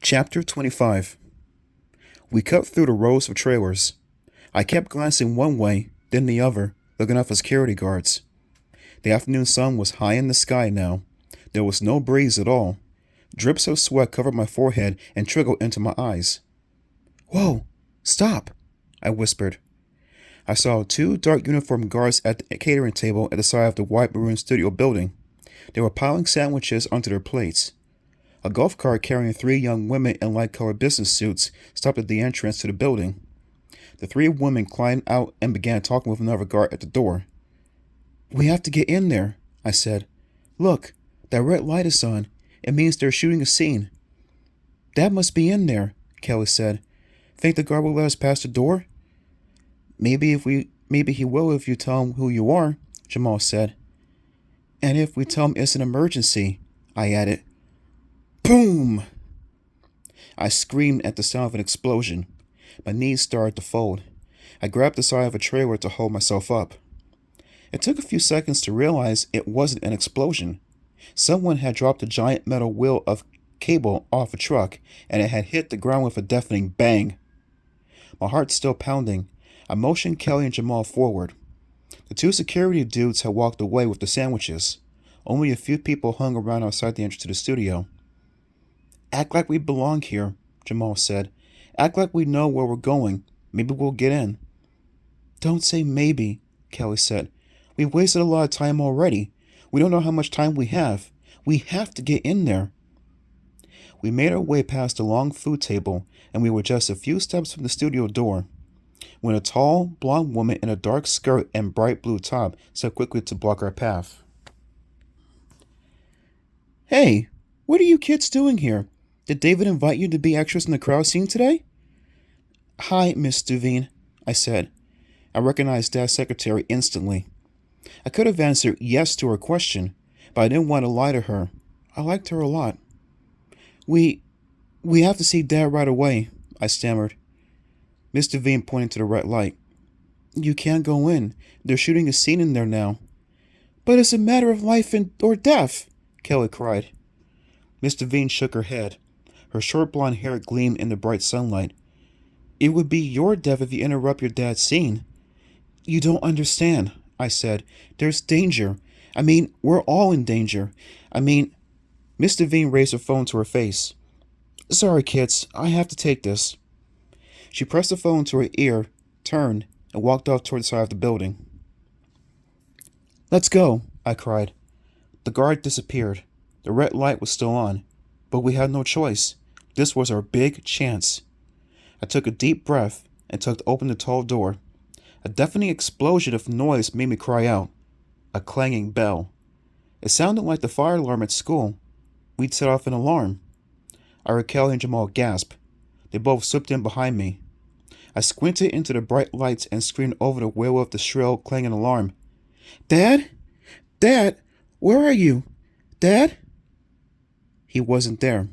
Chapter 25. We cut through the rows of trailers. I kept glancing one way, then the other, looking out for security guards. The afternoon sun was high in the sky now. There was no breeze at all. Drips of sweat covered my forehead and trickled into my eyes. "Whoa! Stop!" I whispered. I saw two dark uniformed guards at the catering table at the side of the white maroon studio building. They were piling sandwiches onto their plates. A golf cart carrying three young women in light-colored business suits stopped at the entrance to the building. The three women climbed out and began talking with another guard at the door. "We have to get in there," I said. "Look, that red light is on. It means they're shooting a scene." "Dad must be in there," Kelly said. "Think the guard will let us pass the door?" Maybe he will if you tell him who you are," Jamal said. "And if we tell him it's an emergency," I added. Boom! I screamed at the sound of an explosion. My knees started to fold. I grabbed the side of a trailer to hold myself up. It took a few seconds to realize it wasn't an explosion. Someone had dropped a giant metal wheel of cable off a truck, and it had hit the ground with a deafening bang. My heart still pounding, I motioned Kelly and Jamal forward. The two security dudes had walked away with the sandwiches. Only a few people hung around outside the entrance to the studio. "Act like we belong here," Jamal said. "Act like we know where we're going. Maybe we'll get in." "Don't say maybe," Kelly said. "We've wasted a lot of time already. We don't know how much time we have. We have to get in there." We made our way past the long food table, and we were just a few steps from the studio door when a tall, blonde woman in a dark skirt and bright blue top stepped quickly to block our path. "Hey, what are you kids doing here? Did David invite you to be extras in the crowd scene today?" "Hi, Miss Devine," I said. I recognized Dad's secretary instantly. I could have answered yes to her question, but I didn't want to lie to her. I liked her a lot. We have to see Dad right away," I stammered. Miss Devine pointed to the red light. "You can't go in. They're shooting a scene in there now." "But it's a matter of life or death," Kelly cried. Miss Devine shook her head. Her short blonde hair gleamed in the bright sunlight. "It would be your death if you interrupt your dad's scene." "You don't understand," I said. "There's danger. We're all in danger. Miss Devine raised her phone to her face. "Sorry, kids. I have to take this." She pressed the phone to her ear, turned, and walked off toward the side of the building. "Let's go," I cried. The guard disappeared. The red light was still on, but we had no choice. This was our big chance. I took a deep breath and tugged open the tall door. A deafening explosion of noise made me cry out. A clanging bell. It sounded like the fire alarm at school. We'd set off an alarm. I heard Kelly and Jamal gasp. They both slipped in behind me. I squinted into the bright lights and screamed over the wail of the shrill, clanging alarm. "Dad? Dad? Where are you? Dad?" He wasn't there.